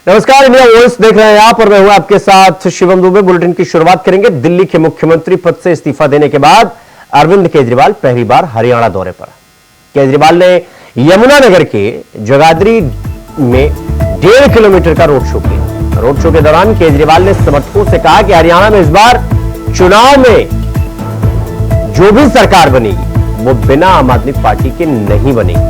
नमस्कार, India voice देख रहे हैं आप और मैं हूं आपके साथ शिवम दुबे। बुलेटिन की शुरुआत करेंगे। दिल्ली के मुख्यमंत्री पद से इस्तीफा देने के बाद अरविंद केजरीवाल पहली बार हरियाणा दौरे पर। केजरीवाल ने यमुनानगर के जगाधरी में 1.5 किलोमीटर का रोड शो किया। रोड शो के दौरान केजरीवाल ने समर्थकों से कहा कि हरियाणा में इस बार चुनाव में जो भी सरकार बनेगी वो बिना आम आदमी पार्टी के नहीं बनेगी।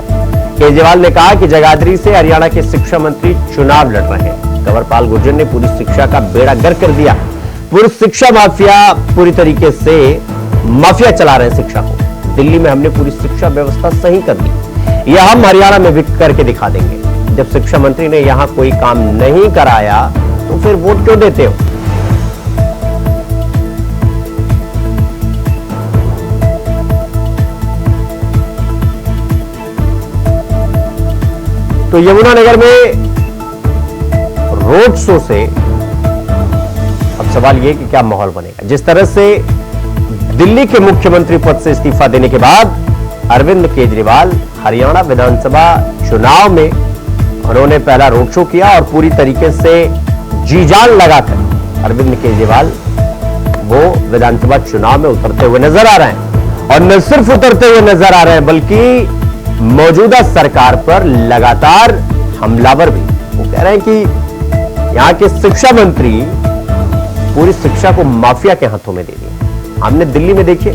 केजरीवाल ने कहा कि जगाधरी से हरियाणा के शिक्षा मंत्री चुनाव लड़ रहे हैं। कंवरपाल गुर्जर ने पूरी शिक्षा का बेड़ा गर्क कर दिया। पूरी शिक्षा माफिया पूरी तरीके से माफिया चला रहे हैं शिक्षा को। दिल्ली में हमने पूरी शिक्षा व्यवस्था सही कर दी, यह हम हरियाणा में भी करके दिखा देंगे। जब शिक्षा मंत्री ने यहां कोई काम नहीं कराया तो फिर वोट क्यों देते हो? तो यमुनानगर में रोड शो से अब सवाल यह कि क्या माहौल बनेगा। जिस तरह से दिल्ली के मुख्यमंत्री पद से इस्तीफा देने के बाद अरविंद केजरीवाल हरियाणा विधानसभा चुनाव में उन्होंने पहला रोड शो किया और पूरी तरीके से जी जान लगाकर अरविंद केजरीवाल वो विधानसभा चुनाव में उतरते हुए नजर आ रहे हैं। और न सिर्फ उतरते हुए नजर आ रहे हैं बल्कि मौजूदा सरकार पर लगातार हमलावर भी। वो कह रहे हैं कि यहां के शिक्षा मंत्री पूरी शिक्षा को माफिया के हाथों में दे दिया। हमने दिल्ली में देखिए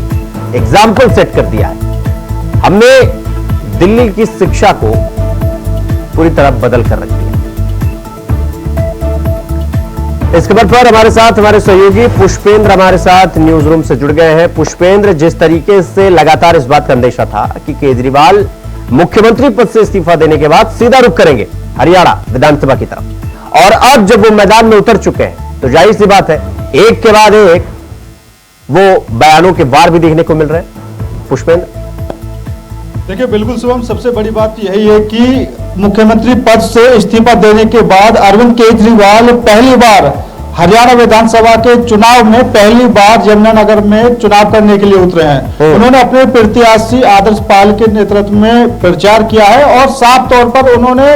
एग्जाम्पल सेट कर दिया है। हमने दिल्ली की शिक्षा को पूरी तरह बदल कर रख दिया। इस खबर पर हमारे साथ हमारे सहयोगी पुष्पेंद्र हमारे साथ न्यूज रूम से जुड़ गए हैं। पुष्पेंद्र, जिस तरीके से लगातार इस बात का अंदेशा था कि केजरीवाल मुख्यमंत्री पद से इस्तीफा देने के बाद सीधा रुख करेंगे हरियाणा विधानसभा की तरफ, और अब जब वो मैदान में उतर चुके हैं तो जाहिर सी बात है एक के बाद एक वो बयानों के वार भी देखने को मिल रहे हैं। पुष्पेंद्र, देखिए बिल्कुल शुभम, सबसे बड़ी बात यही है कि मुख्यमंत्री पद से इस्तीफा देने के बाद अरविंद केजरीवाल पहली बार हरियाणा विधानसभा के चुनाव में पहली बार यमुनानगर में चुनाव करने के लिए उतरे हैं। उन्होंने अपने प्रत्याशी आदर्श पाल के नेतृत्व में प्रचार किया है और साफ तौर पर उन्होंने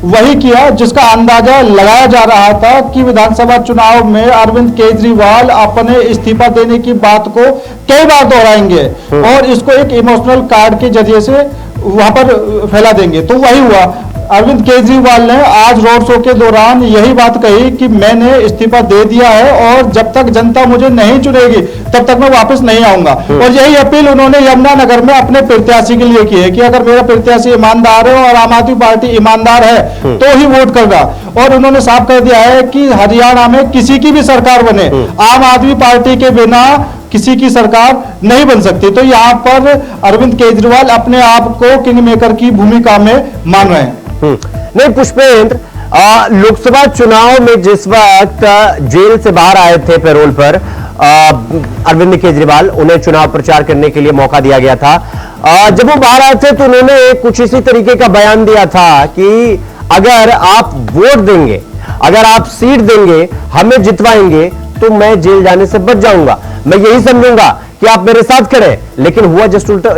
वही किया जिसका अंदाजा लगाया जा रहा था कि विधानसभा चुनाव में अरविंद केजरीवाल अपने इस्तीफा देने की बात को कई बार दोहराएंगे और इसको एक इमोशनल कार्ड के जरिए से वहां पर फैला देंगे। तो वही हुआ। अरविंद केजरीवाल ने आज रोड शो के दौरान यही बात कही कि मैंने इस्तीफा दे दिया है और जब तक जनता मुझे नहीं चुनेगी तब तक मैं वापस नहीं आऊंगा। और यही अपील उन्होंने यमुनानगर में अपने प्रत्याशी के लिए की है कि अगर मेरा प्रत्याशी ईमानदार है और आम आदमी पार्टी ईमानदार है तो ही वोट करना। और उन्होंने साफ कर दिया है कि हरियाणा में किसी की भी सरकार बने, आम आदमी पार्टी के बिना किसी की सरकार नहीं बन सकती। तो यहाँ पर अरविंद केजरीवाल अपने आप को किंग मेकर की भूमिका में मान रहे हैं। नहीं पुष्पेंद्र, लोकसभा चुनाव में जिस वक्त जेल से बाहर आए थे पैरोल पर अरविंद केजरीवाल, उन्हें चुनाव प्रचार करने के लिए मौका दिया गया था। जब वो बाहर आए थे तो उन्होंने कुछ इसी तरीके का बयान दिया था कि अगर आप वोट देंगे, अगर आप सीट देंगे, हमें जितवाएंगे तो मैं जेल जाने से बच जाऊंगा। मैं यही समझूंगा कि आप मेरे साथ खड़े। लेकिन हुआ जस्ट उल्टा,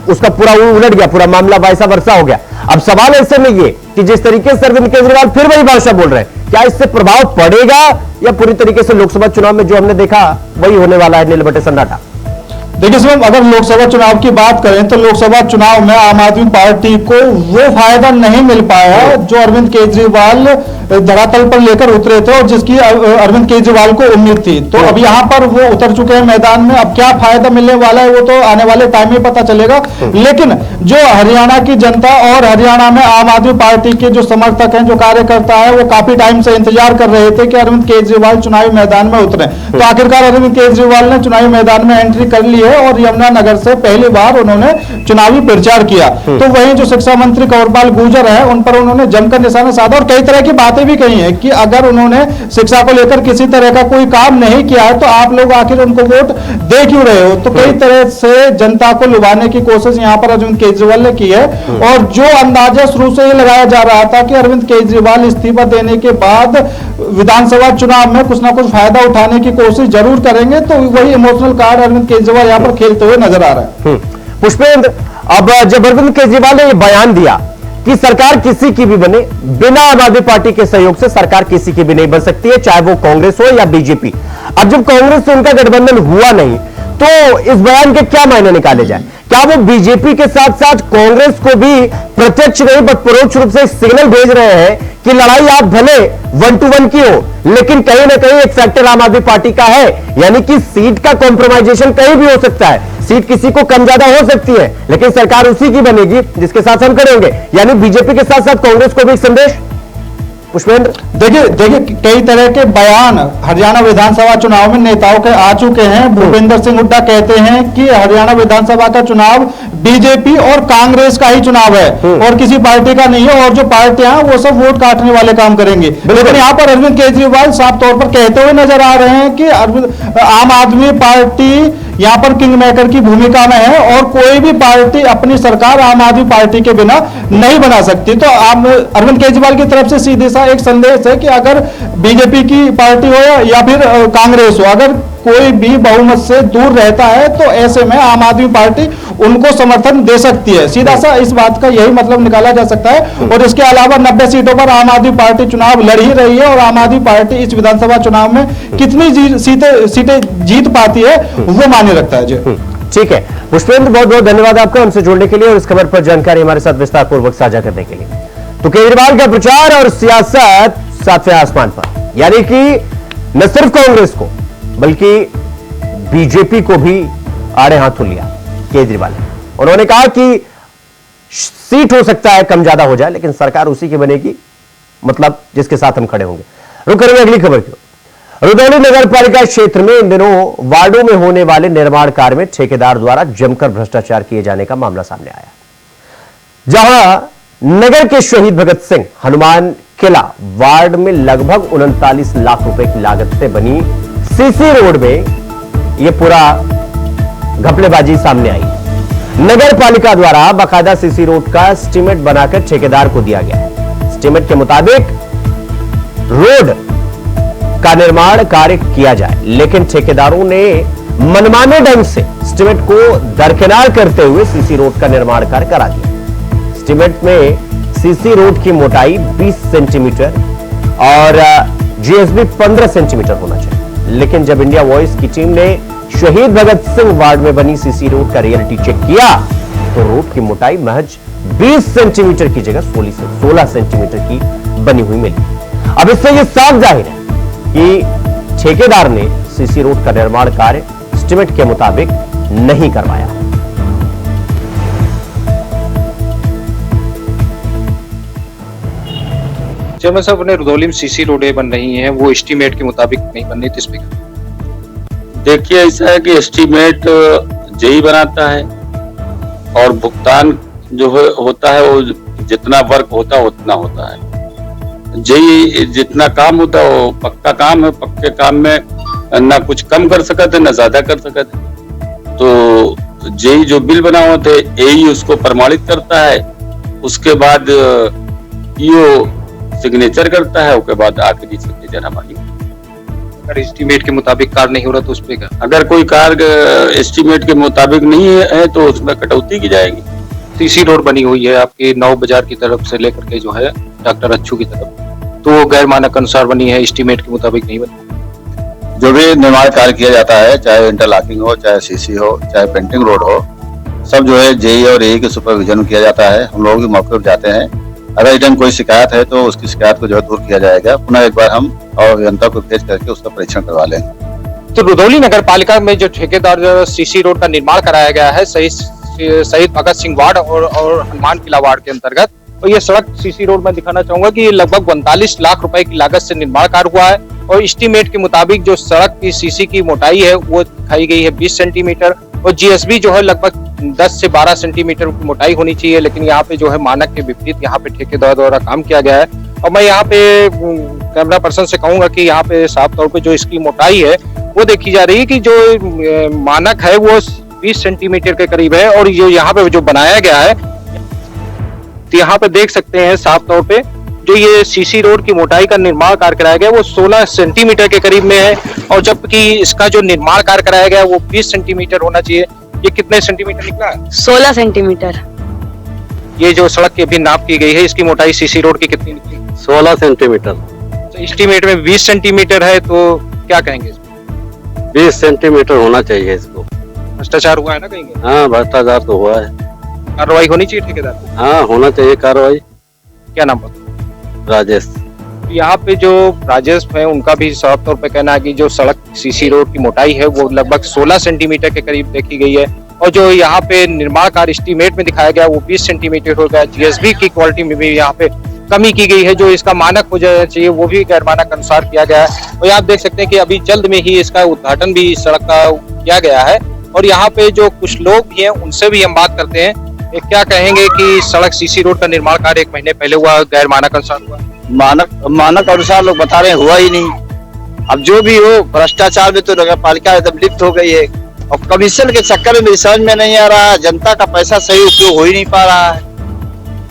उसका पूरा उलट गया, पूरा मामला वैसा वर्षा हो गया। अब सवाल ऐसे में ये कि जिस तरीके से अरविंद केजरीवाल फिर वही भाषा बोल रहे हैं, क्या इससे प्रभाव पड़ेगा या पूरी तरीके से लोकसभा चुनाव में जो हमने देखा वही होने वाला है, नील बटे सन्नाटा? देखिए साहब, अगर लोकसभा चुनाव की बात करें तो लोकसभा चुनाव में आम आदमी पार्टी को वो फायदा नहीं मिल पाया जो अरविंद केजरीवाल धरातल पर लेकर उतरे थे और जिसकी अरविंद केजरीवाल को उम्मीद थी। तो अब यहाँ पर वो उतर चुके हैं मैदान में। अब क्या फायदा मिलने वाला है वो तो आने वाले टाइम में पता चलेगा। लेकिन जो हरियाणा की जनता और हरियाणा में आम आदमी पार्टी के जो समर्थक हैं, जो कार्यकर्ता है, वो काफी टाइम से इंतजार कर रहे थे कि अरविंद केजरीवाल चुनावी मैदान में उतरे। तो आखिरकार अरविंद केजरीवाल ने चुनावी मैदान में एंट्री कर ली है और यमुनानगर से पहली बार उन्होंने चुनावी प्रचार किया। तो वहीं जो शिक्षा मंत्री कंवरपाल गुर्जर है उन पर उन्होंने जमकर निशाना साधा और कई तरह की बातें भी कही है कि अगर उन्होंने शिक्षा को लेकर किसी तरह का कोई काम नहीं किया है तो आप लोग आखिर उनको वोट दे क्यों रहे हो। तो कई तरह से जनता को लुभाने की कोशिश यहाँ पर अरविंद केजरीवाल ने की है। और जो अंदाजा शुरू से ही लगाया जा रहा था कि अरविंद केजरीवाल इस्तीफा देने के बाद विधानसभा चुनाव में कुछ ना कुछ फायदा उठाने की कोशिश जरूर करेंगे, तो वही इमोशनल कार्ड अरविंद केजरीवाल यहाँ पर खेलते हुए नजर आ रहा है। पुष्पेंद्र, अब जब अरविंद केजरीवाल ने यह बयान दिया कि सरकार किसी की भी बने, बिना आम आदमी पार्टी के सहयोग से सरकार किसी की भी नहीं बन सकती है, चाहे वो कांग्रेस हो या बीजेपी। अब जब कांग्रेस से उनका गठबंधन हुआ नहीं, तो इस बयान के क्या मायने निकाले जाए? क्या वो बीजेपी के साथ साथ कांग्रेस को भी प्रत्यक्ष नहीं बट परोक्ष रूप से सिग्नल भेज रहे हैं कि लड़ाई आप भले 1 to 1 की हो, लेकिन कहीं ना कहीं एक फैक्टर आम आदमी पार्टी का है, यानी कि सीट का कॉम्प्रोमाइजेशन कहीं भी हो सकता है, सीट किसी को कम ज्यादा हो सकती है, लेकिन सरकार उसी की बनेगी जिसके साथ हम खड़े होंगे। यानी बीजेपी के साथ साथ कांग्रेस को भी एक संदेश। पुष्पेंद्र, देखिए कई तरह के बयान हरियाणा विधानसभा चुनाव में नेताओं के आ चुके हैं। भूपेंद्र सिंह हुड्डा कहते हैं कि हरियाणा विधानसभा का चुनाव बीजेपी और कांग्रेस का ही चुनाव है और किसी पार्टी का नहीं है, और जो पार्टियां हैं वो सब वोट काटने वाले काम करेंगे। लेकिन यहाँ पर अरविंद केजरीवाल साफ तौर पर कहते हुए नजर आ रहे हैं कि आम आदमी पार्टी यहाँ पर किंग मेकर की भूमिका में है और कोई भी पार्टी अपनी सरकार आम आदमी पार्टी के बिना नहीं बना सकती। तो अरविंद केजरीवाल की तरफ से सीधे सा एक संदेश है कि अगर बीजेपी की पार्टी हो या फिर कांग्रेस हो, अगर कोई भी बहुमत से दूर रहता है तो ऐसे में आम आदमी पार्टी उनको समर्थन दे सकती है। सीधा सा इस बात का यही मतलब निकाला जा सकता है। और इसके अलावा 90 सीटों पर आम आदमी पार्टी चुनाव लड़ ही रही है और आम आदमी पार्टी इस विधानसभा चुनाव में कितनी सीटें जीत पाती है वो मायने रखता है। जी ठीक है पुष्पेंद्र, बहुत बहुत धन्यवाद आपका हमसे जुड़ने के लिए और इस खबर पर जानकारी हमारे साथ विस्तार पूर्वक साझा करने के लिए। तो केजरीवाल का प्रचार और सियासत सातवें आसमान पर, यानी कि न सिर्फ कांग्रेस को बल्कि बीजेपी को भी आड़े हाथों लिया केजरीवाल ने। उन्होंने कहा कि सीट हो सकता है कम ज्यादा हो जाए, लेकिन सरकार उसी की बनेगी, मतलब जिसके साथ हम खड़े होंगे। रुक करेंगे अगली खबर की। रुदौली नगर पालिका क्षेत्र में इन दिनों वार्डों में होने वाले निर्माण कार्य में ठेकेदार द्वारा जमकर भ्रष्टाचार किए जाने का मामला सामने आया, जहां नगर के शहीद भगत सिंह हनुमान किला वार्ड में लगभग 39 लाख रुपए की लागत से बनी सीसी रोड में यह पूरा घपलेबाजी सामने आई। नगर पालिका द्वारा बाकायदा सीसी रोड का एस्टीमेट बनाकर ठेकेदार को दिया गया है। एस्टीमेट के मुताबिक रोड का निर्माण कार्य किया जाए, लेकिन ठेकेदारों ने मनमाने ढंग से एस्टीमेट को दरकिनार करते हुए सीसी रोड का निर्माण कार्य करा दिया। एस्टीमेट में सीसी रोड की मोटाई 20 सेंटीमीटर और जीएसबी 15 सेंटीमीटर होना चाहिए, लेकिन जब इंडिया वॉइस की टीम ने शहीद भगत सिंह वार्ड में बनी सीसी रोड का रियलिटी चेक किया तो रोड की मोटाई महज 20 सेंटीमीटर की जगह 16 सेंटीमीटर की बनी हुई मिली। अब इससे यह साफ जाहिर है कि ठेकेदार ने सीसी रोड का निर्माण कार्य एस्टीमेट के मुताबिक नहीं करवाया। जब सब अपने रुदौली में सीसी रोडें बन रही हैं वो एस्टीमेट के मुताबिक नहीं बन रही, तो इस पे देखिए ऐसा है कि एस्टीमेट जेई बनाता है और भुगतान जो होता है वो जितना वर्क होता है उतना होता है। जेई जितना काम होता है वो पक्का काम है, पक्के काम में ना कुछ कम कर सकते ना ज्यादा कर सकते। तो जेई जो बिल बना होते एई उसको प्रमाणित करता है, उसके बाद ईओ सिग्नेचर करता है, उसके बाद आखिरी सिग्नेचर हमारी। अगर एस्टीमेट के मुताबिक कार्य नहीं हो रहा तो उस पे क्या? अगर कोई कार्य एस्टीमेट के मुताबिक नहीं है तो उसमें कटौती की जाएगी। सीसी रोड बनी हुई है आपकी नौ बाजार की तरफ से लेकर के जो है डॉक्टर अच्छू की तरफ, तो गैर मानक अनुसार बनी है, एस्टीमेट के मुताबिक नहीं बनी। जो भी निर्माण कार्य किया जाता है, चाहे इंटरलॉकिंग हो, चाहे सीसी हो, चाहे पेंटिंग रोड हो, सब जो है जेई और एई के सुपरविजन किया जाता है। हम लोग भी मौके पर जाते हैं, अगर इस टाइम कोई शिकायत है तो उसकी शिकायत को जो है दूर किया जाएगा। पुनः एक बार हम और अभियंता को भेज करके उसका परीक्षण करवा लेंगे। तो रुदौली नगर पालिका में जो ठेकेदार सीसी रोड का निर्माण कराया गया है शहीद भगत सिंह वार्ड और हनुमान किला वार्ड के अंतर्गत, और ये सड़क सीसी रोड में दिखाना चाहूंगा कि लगभग 39 लाख रुपए की लागत से निर्माण कार्य हुआ है और एस्टीमेट के मुताबिक जो सड़क की सीसी की मोटाई है वो दिखाई गई है 20 सेंटीमीटर और जीएसबी जो है लगभग 10 से 12 सेंटीमीटर की मोटाई होनी चाहिए, लेकिन यहाँ पे जो है मानक के विपरीत यहाँ पे ठेकेदार द्वारा काम किया गया है। और मैं यहाँ पे कैमरा पर्सन से कहूंगा कि यहाँ पे साफ तौर पे जो इसकी मोटाई है वो देखी जा रही है कि जो मानक है वो 20 सेंटीमीटर के करीब है और जो यहाँ पे जो बनाया गया है, तो यहाँ पे देख सकते हैं साफ तौर पे जो ये सीसी रोड की मोटाई का निर्माण कार्य कराया गया वो 16 सेंटीमीटर के करीब में है और जबकि इसका जो निर्माण कार्य कराया गया वो 20 सेंटीमीटर होना चाहिए। ये कितने सेंटीमीटर निकला है? 16 सेंटीमीटर। ये जो सड़क की अभी नाप की गई है, इसकी मोटाई सीसी रोड की कितनी निकली? 16 सेंटीमीटर। तो एस्टीमेट में 20 सेंटीमीटर है, तो क्या कहेंगे इसमें? 20 सेंटीमीटर होना चाहिए इसको। भ्रष्टाचार हुआ है ना कहीं? हाँ, भ्रष्टाचार तो हुआ है। कार्रवाई होनी चाहिए ठेकेदार को। हाँ, होना चाहिए कार्रवाई। क्या नाम पता? राजेश। यहाँ पे जो राजेश है, उनका भी साफ तौर पे कहना है कि जो सड़क सीसी रोड की मोटाई है वो लगभग 16 सेंटीमीटर के करीब देखी गई है, और जो यहाँ पे निर्माण कार्य एस्टीमेट में दिखाया गया वो 20 सेंटीमीटर हो गया। जीएसबी की क्वालिटी में भी यहाँ पे कमी की गई है, जो इसका मानक हो जाना चाहिए वो भी गैर मानक अनुसार किया गया है। और आप देख सकते हैं कि अभी जल्द में ही इसका उद्घाटन भी इस सड़क का किया गया है। और यहाँ पे जो कुछ लोग भी हैं उनसे भी हम बात करते हैं, ये क्या कहेंगे कि सड़क सीसी रोड का निर्माण कार्य 1 महीने पहले हुआ, गैर मानक अनुसार हुआ? मानक अनुसार लोग बता रहे हैं हुआ ही नहीं। अब जो भी हो, भ्रष्टाचार में तो नगर पालिका एकदम लिप्त हो गई है, और कमीशन के चक्कर में मेरी समझ में नहीं आ रहा है, जनता का पैसा सही उपयोग हो ही नहीं पा रहा है।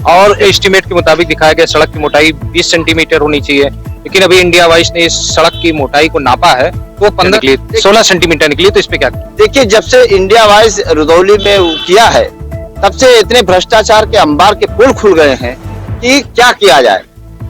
और एस्टीमेट के मुताबिक दिखाया गया सड़क की मोटाई 20 सेंटीमीटर होनी चाहिए, लेकिन अभी इंडिया वाइज ने इस सड़क की मोटाई को नापा है तो 16 सेंटीमीटर निकली। तो इस पे क्या? देखिए, जब से इंडिया वाइज रुदौली में किया है तब से इतने भ्रष्टाचार के अंबार के पुल खुल गए हैं कि क्या किया जाए,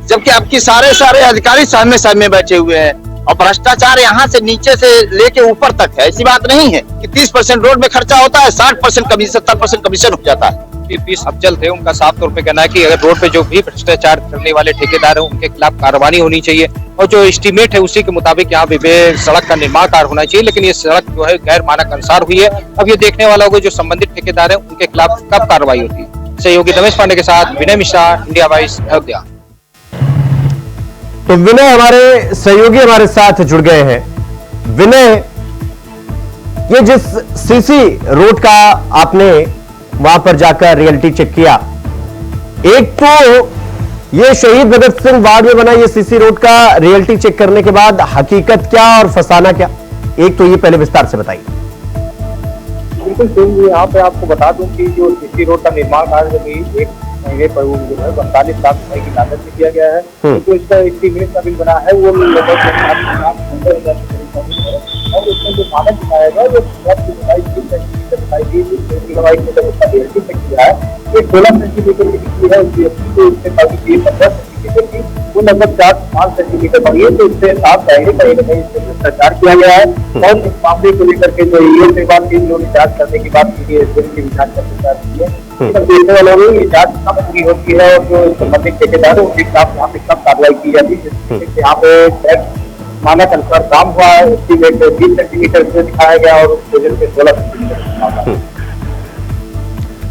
जबकि अब की सारे अधिकारी सामने बैठे हुए हैं, और भ्रष्टाचार यहाँ से नीचे से लेके ऊपर तक है। ऐसी बात नहीं है कि 30% रोड में खर्चा होता है, 60% कमीशन, 70% कमीशन हो जाता है। अफजल थे, उनका साफ तौर पे कहना है कि अगर रोड पे जो भी भ्रष्टाचार करने वाले ठेकेदार हैं उनके खिलाफ कार्रवाई होनी चाहिए, और जो एस्टीमेट है उसी के मुताबिक यहाँ पे सड़क का निर्माण कार्य होना चाहिए। लेकिन ये सड़क जो है गैर मानक अनुसार हुई है। अब ये देखने वाला होगा जो संबंधित ठेकेदार है उनके खिलाफ कब कार्रवाई होती है। सहयोगी रमेश पांडे के साथ विनय मिश्रा, इंडिया वाइज, अयोध्या। तो विनय हमारे सहयोगी हमारे साथ जुड़ गए हैं। विनय, ये जिस सीसी रोड का आपने वहां पर जाकर रियलिटी चेक किया, एक तो ये शहीद भगत सिंह वार्ड में बना ये सीसी रोड का रियलिटी चेक करने के बाद हकीकत क्या और फसाना क्या, एक तो ये पहले विस्तार से बताइए। बिल्कुल, यहाँ पे आपको बता दूं कि जो सीसी रोड का निर्माण कार्य भी 1 महीने पर जो है 45 लाख रुपए की लागत से किया गया है। तो इसका एस्टीमेट का बिल बना है वो लगभग 45 लाख और उसमें जो मानक दिखाया गया वो 20 सेंटीमीटर दिखाई दी, उसका रियलिटी चेक किया है, ये 16 सेंटीमीटर की निकली है। उससे काफी 15 सेंटीमीटर की, वो लगभग 4-5 सेंटीमीटर बढ़ी है। तो इससे साफ रहेगा कहीं न कहीं इससे भ्रष्टाचार किया गया है। और इस मामले को लेकर के जो ये सेवा की उन्होंने जांच करने की बात की है, की जांच करने की है, देखने वालों में ये जांच कब पूरी होती है और जो संबंधित ठेकेदार है उनके खिलाफ यहाँ पे कब कार्रवाई की जाती है। यहाँ पे मानक अनुसार काम हुआ है, एस्टीमेट 20 सेंटीमीटर से दिखाया गया और वजन पे 16 सेंटीमीटर।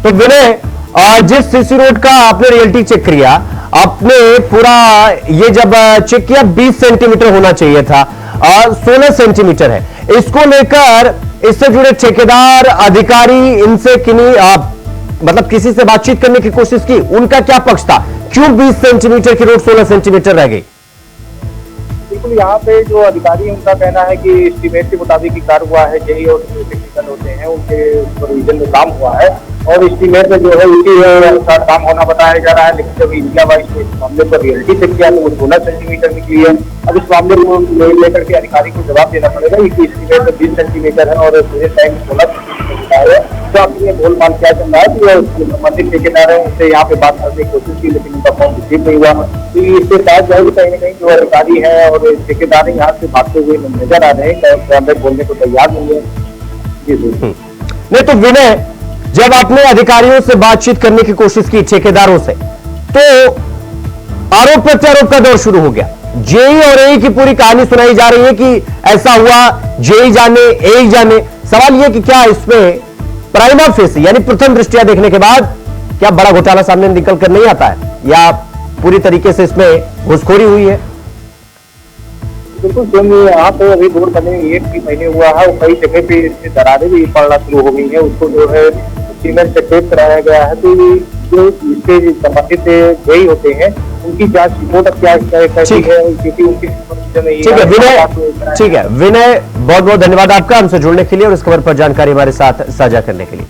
तो विनय, जिस सीसी रोड का आपने रियलिटी चेक किया, आपने पूरा ये जब चेक किया 20 सेंटीमीटर होना चाहिए था और 16 सेंटीमीटर है, इसको लेकर इससे जुड़े ठेकेदार अधिकारी इनसे मतलब किसी से बातचीत करने की कोशिश की, उनका क्या पक्ष था, क्यों 20 सेंटीमीटर की रोड 16 सेंटीमीटर रह गई? बिल्कुल, यहाँ पे जो अधिकारी है उनका कहना है कि एस्टीमेट के मुताबिक ही कार्य हुआ है, जेई और टेक्निकल होते हैं उनके सुपरविजन में काम हुआ है, और एस्टीमेट में जो है उसी अनुसार काम होना बताया जा रहा है। लेकिन जब इंडिया वाइज ने इस मामले पर रियलिटी चेक किया तो वो 16 सेंटीमीटर निकली है। अब इस मामले को लेकर के अधिकारी को जवाब देना पड़ेगा कि एस्टीमेट में 20 सेंटीमीटर है और पूरे टाइम 16 सेंटीमीटर है। तो आप ये गोलमाल क्या चल रहा है कि संबंधित ठेकेदार है उनसे यहाँ पे बात करने की कोशिश की, लेकिन उनका फोन रिसीव नहीं हुआ। तो इसके साथ जो है कहीं न कहीं जो अधिकारी है और ठेकेदार है यहाँ से भागते हुए नजर आ रहे हैं, बोलने को तैयार नहीं है। जी नहीं तो विनय, जब आपने अधिकारियों से बातचीत करने की कोशिश की ठेकेदारों से, तो आरोप प्रत्यारोप का दौर शुरू हो गया। जेई और एई की पूरी कहानी सुनाई जा रही है कि ऐसा हुआ, जेई जाने एई जाने। सवाल यह कि क्या इसमें प्राइमा फेसी यानी प्रथम दृष्टिया देखने के बाद क्या बड़ा घोटाला सामने निकल कर नहीं आता है, या पूरी तरीके से इसमें घुसखोरी हुई है? बिल्कुल सेम, यहाँ पे अभी रोड बने 1 महीने हुआ है और कई जगह पे इसमें दरारें भी पड़ना शुरू हो गई है। उसको जो है सीमेंट से टेस्ट कराया गया है। तो जो इसके संबंधित जेई होते हैं उनकी जांच रिपोर्ट अब क्या कैसी है, क्योंकि उनकी ठीक है विनय, ठीक है विनय, बहुत बहुत धन्यवाद आपका हमसे जुड़ने के लिए और इस खबर पर जानकारी हमारे साथ साझा करने के लिए।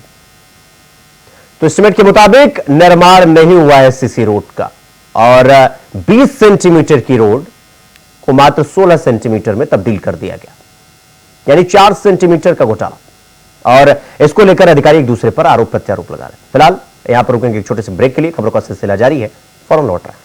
तो एस्टीमेट के मुताबिक निर्माण नहीं हुआ है सीसी रोड का, और 20 सेंटीमीटर की रोड को मात्र 16 सेंटीमीटर में तब्दील कर दिया गया, यानी 4 सेंटीमीटर का घोटाला। और इसको लेकर अधिकारी एक दूसरे पर आरोप प्रत्यारोप लगा रहे हैं। फिलहाल यहां पर रुकेंगे एक छोटे से ब्रेक के लिए। खबरों का सिलसिला जारी है, फौरन लौट रहा है।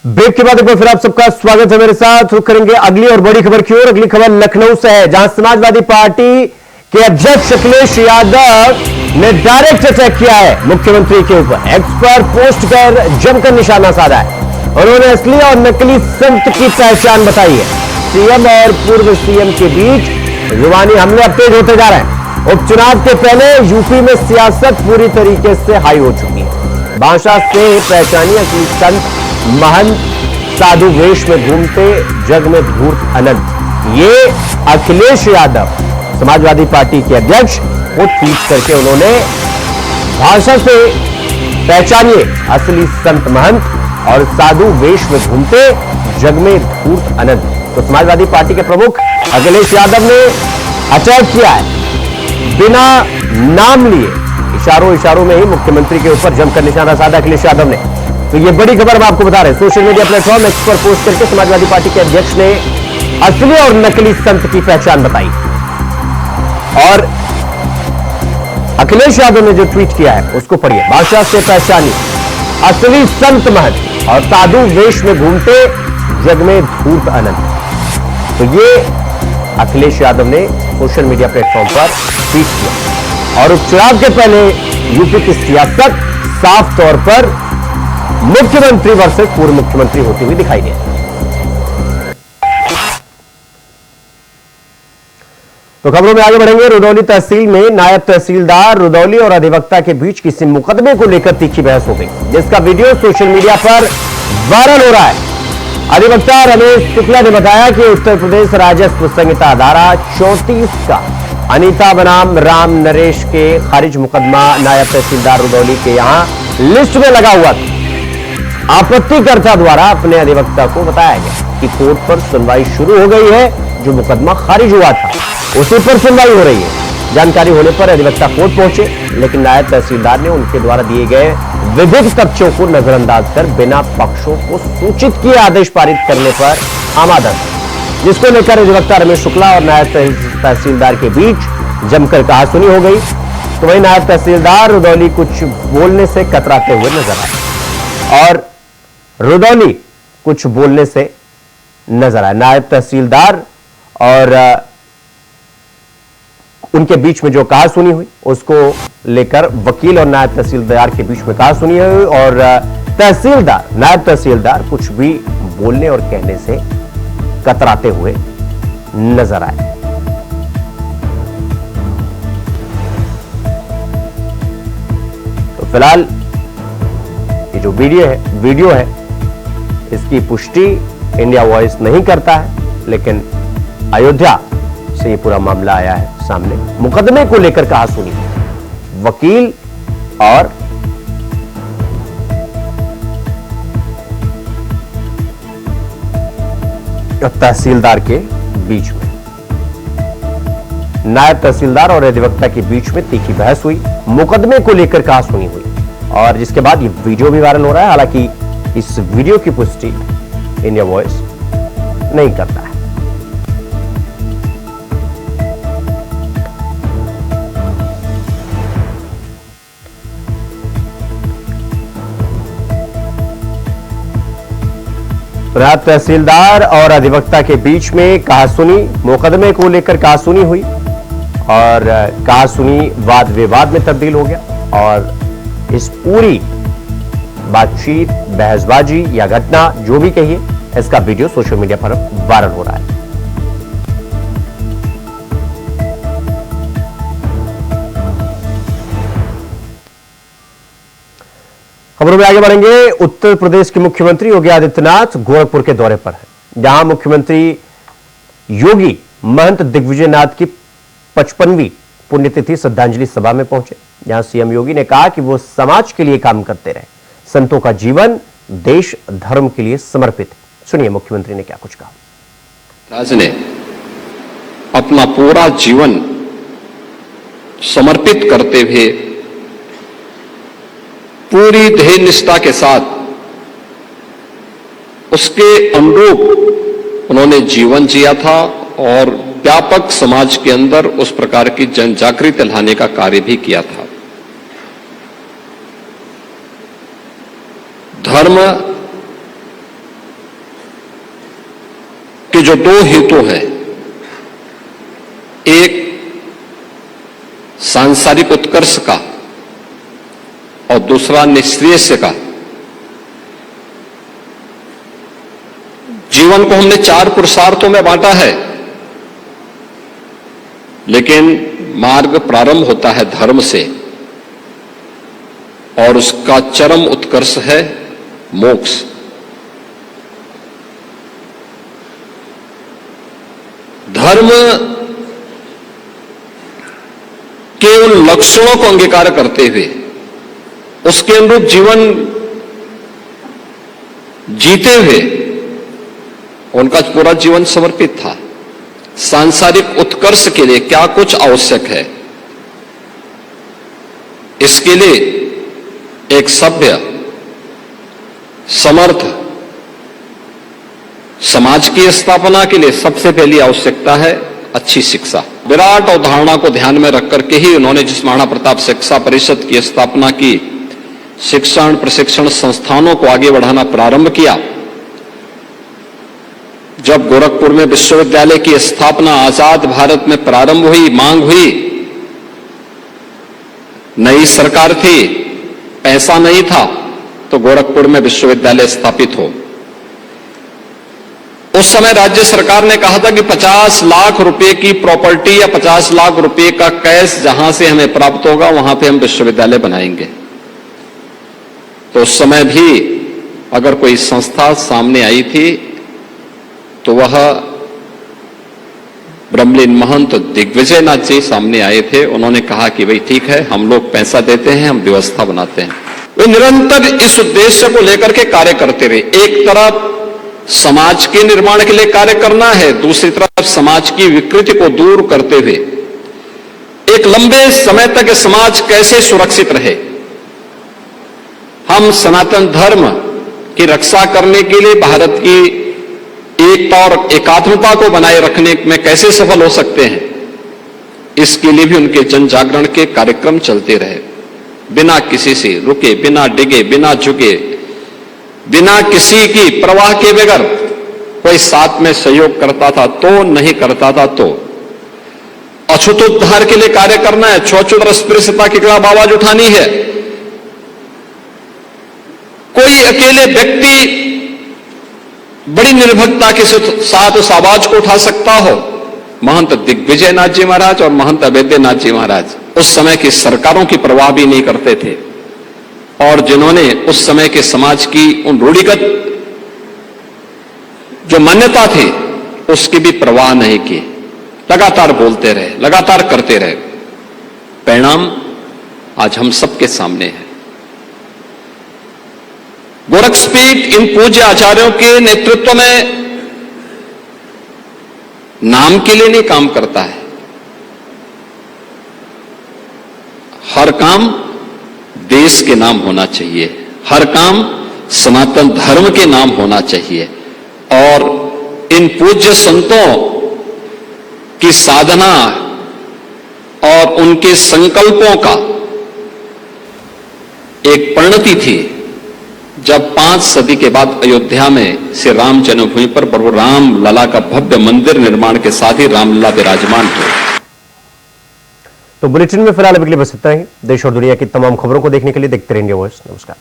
ब्रेक के बाद एक बार फिर आप सबका स्वागत है। मेरे साथ रुक करेंगे अगली और बड़ी खबर की ओर। अगली खबर लखनऊ से है, जहां समाजवादी पार्टी के अध्यक्ष अखिलेश यादव ने डायरेक्ट अटैक किया है मुख्यमंत्री के ऊपर। एक्स पर पोस्ट कर जमकर निशाना साधा है। उन्होंने असली और नकली संत की पहचान बताई है। सीएम और पूर्व सीएम के बीच जुबानी हमले अब तेज होते जा रहे हैं। उपचुनाव के पहले यूपी में सियासत पूरी तरीके से हाई हो चुकी है। भाषा से पहचानिए असली संत महंत, साधु वेश में घूमते जग में धूर्त अनंत। ये अखिलेश यादव समाजवादी पार्टी के अध्यक्ष को ट्वीट करके उन्होंने भाषा से पहचानिए असली संत महंत और साधु वेश में घूमते जग में धूर्त अनंत। तो समाजवादी पार्टी के प्रमुख अखिलेश यादव ने अटैक किया है बिना नाम लिए। इशारों में ही मुख्यमंत्री के ऊपर जमकर निशाना साधा अखिलेश यादव ने। तो ये बड़ी खबर हम आपको बता रहे हैं। सोशल मीडिया प्लेटफॉर्म एक्स पर पोस्ट करके समाजवादी पार्टी के अध्यक्ष ने असली और नकली संत की पहचान बताई। और अखिलेश यादव ने जो ट्वीट किया है उसको पढ़िए। भाषा से पहचानिए असली संत महंत और साधु वेश में घूमते जग में धूर्त अनंत। तो ये अखिलेश यादव ने सोशल मीडिया प्लेटफॉर्म पर ट्वीट किया। और उपचुनाव के पहले यूपी की सियासत साफ तौर पर मुख्यमंत्री वर्सेस पूर्व मुख्यमंत्री होती हुई दिखाई दे। तो खबरों में आगे बढ़ेंगे। रुदौली तहसील में नायब तहसीलदार रुदौली और अधिवक्ता के बीच किसी मुकदमे को लेकर तीखी बहस हो गई, जिसका वीडियो सोशल मीडिया पर वायरल हो रहा है। अधिवक्ता रमेश शुक्ला ने बताया कि उत्तर प्रदेश राजस्व संहिता धारा 34 का अनीता बनाम राम नरेश के खारिज मुकदमा नायब तहसीलदार रुदौली के यहां लिस्ट में लगा हुआ था। आपत्तिकर्ता द्वारा अपने अधिवक्ता को बताया गया कि कोर्ट पर सुनवाई शुरू हो गई है। जो मुकदमा खारिज हुआ था उसी पर सुनवाई हो रही है। जानकारी होने पर अधिवक्ता कोर्ट पहुंचे, लेकिन नायब तहसीलदार ने उनके द्वारा दिए गए विधिक तथ्यों को नजरअंदाज कर बिना पक्षों को सूचित किए आदेश पारित करने पर आमादा, जिसको लेकर अधिवक्ता रमेश शुक्ला और नायब तहसीलदार के बीच जमकर कहासुनी हो गई। तो वही नायब तहसीलदार रुदौली कुछ बोलने से कतराते हुए नजर आए और रुदौली कुछ बोलने से नजर आए। नायब तहसीलदार और उनके बीच में जो कहासुनी हुई उसको लेकर वकील और नायब तहसीलदार के बीच में कहासुनी हुई और नायब तहसीलदार कुछ भी बोलने और कहने से कतराते हुए नजर आए। तो फिलहाल ये जो वीडियो है इसकी पुष्टि इंडिया वॉइस नहीं करता है, लेकिन अयोध्या से ये पूरा मामला आया है सामने। मुकदमे को लेकर कहासुनी वकील और तहसीलदार के बीच में, नायब तहसीलदार और अधिवक्ता के बीच में तीखी बहस हुई। मुकदमे को लेकर कहासुनी हुई और जिसके बाद ये वीडियो भी वायरल हो रहा है। हालांकि इस वीडियो की पुष्टि इंडिया वॉइस नहीं करता है। नायब तहसीलदार और अधिवक्ता के बीच में कहासुनी, मुकदमे को लेकर कहासुनी हुई और कहासुनी वाद विवाद में तब्दील हो गया और इस पूरी बातचीत, बहसबाजी या घटना जो भी कहिए, इसका वीडियो सोशल मीडिया पर वायरल हो रहा है। खबरों में आगे बढ़ेंगे। उत्तर प्रदेश के मुख्यमंत्री योगी आदित्यनाथ गोरखपुर के दौरे पर हैं, जहां मुख्यमंत्री योगी महंत दिग्विजयनाथ की 55वीं पुण्यतिथि श्रद्धांजलि सभा में पहुंचे, जहां सीएम योगी ने कहा कि वो समाज के लिए काम करते रहे। संतों का जीवन देश धर्म के लिए समर्पित। सुनिए मुख्यमंत्री ने क्या कुछ कहा। राज ने अपना पूरा जीवन समर्पित करते हुए पूरी ध्येय निष्ठा के साथ उसके अनुरूप उन्होंने जीवन जिया था और व्यापक समाज के अंदर उस प्रकार की जन जागृति लाने का कार्य भी किया था। धर्म के जो दो हेतु हैं, एक सांसारिक उत्कर्ष का और दूसरा निःश्रेयस का। जीवन को हमने 4 पुरुषार्थों में बांटा है, लेकिन मार्ग प्रारंभ होता है धर्म से और उसका चरम उत्कर्ष है मोक्ष। धर्म के उन लक्षणों को अंगीकार करते हुए उसके अनुरूप जीवन जीते हुए उनका पूरा जीवन समर्पित था। सांसारिक उत्कर्ष के लिए क्या कुछ आवश्यक है, इसके लिए एक सभ्य समर्थ समाज की स्थापना के लिए सबसे पहली आवश्यकता है अच्छी शिक्षा। विराट अवधारणा को ध्यान में रखकर के ही उन्होंने जिस महाराणा प्रताप शिक्षा परिषद की स्थापना की, शिक्षण प्रशिक्षण संस्थानों को आगे बढ़ाना प्रारंभ किया। जब गोरखपुर में विश्वविद्यालय की स्थापना आजाद भारत में प्रारंभ हुई, मांग हुई, नई सरकार थी, पैसा नहीं था, तो गोरखपुर में विश्वविद्यालय स्थापित हो। उस समय राज्य सरकार ने कहा था कि 50 लाख रुपए की प्रॉपर्टी या 50 लाख रुपए का कैश जहां से हमें प्राप्त होगा वहां पे हम विश्वविद्यालय बनाएंगे। तो उस समय भी अगर कोई संस्था सामने आई थी तो वह ब्रह्मलीन महंत दिग्विजय नाथ जी सामने आए थे। उन्होंने कहा कि भाई ठीक है, हम लोग पैसा देते हैं, हम व्यवस्था बनाते हैं। वे निरंतर इस उद्देश्य को लेकर के कार्य करते रहे। एक तरफ समाज के निर्माण के लिए कार्य करना है, दूसरी तरफ समाज की विकृति को दूर करते हुए एक लंबे समय तक समाज कैसे सुरक्षित रहे। हम सनातन धर्म की रक्षा करने के लिए भारत की एकता और एकात्मता को बनाए रखने में कैसे सफल हो सकते हैं, इसके लिए भी उनके जन जागरण के कार्यक्रम चलते रहे। बिना किसी से रुके, बिना डिगे, बिना झुके, बिना किसी की परवाह के बगैर कोई साथ में सहयोग करता था तो, नहीं करता था तो। अछूतोद्धार के लिए कार्य करना है, छुआछूत अस्पृश्यता के खिलाफ आवाज उठानी है। कोई अकेले व्यक्ति बड़ी निर्भीकता के साथ उस आवाज को उठा सकता हो। महंत दिग्विजय नाथ जी महाराज और महंत अवैधनाथ जी महाराज उस समय की सरकारों की परवाह भी नहीं करते थे और जिन्होंने उस समय के समाज की उन रूढ़िगत जो मान्यता थी उसकी भी परवाह नहीं की, लगातार बोलते रहे, लगातार करते रहे। परिणाम आज हम सबके सामने है। गोरक्षपीठ इन पूज्य आचार्यों के नेतृत्व में नाम के लिए नहीं काम करता है। हर काम देश के नाम होना चाहिए, हर काम सनातन धर्म के नाम होना चाहिए और इन पूज्य संतों की साधना और उनके संकल्पों का एक परिणति थी जब 5 सदी के बाद अयोध्या में श्री राम जन्मभूमि पर प्रभु राम लला का भव्य मंदिर निर्माण के साथ ही रामलला विराजमान हुए। तो बुलेटिन में फिलहाल अभी के लिए बस इतना ही। देश और दुनिया की तमाम खबरों को देखने के लिए देखते रहेंगे वॉइस। नमस्कार।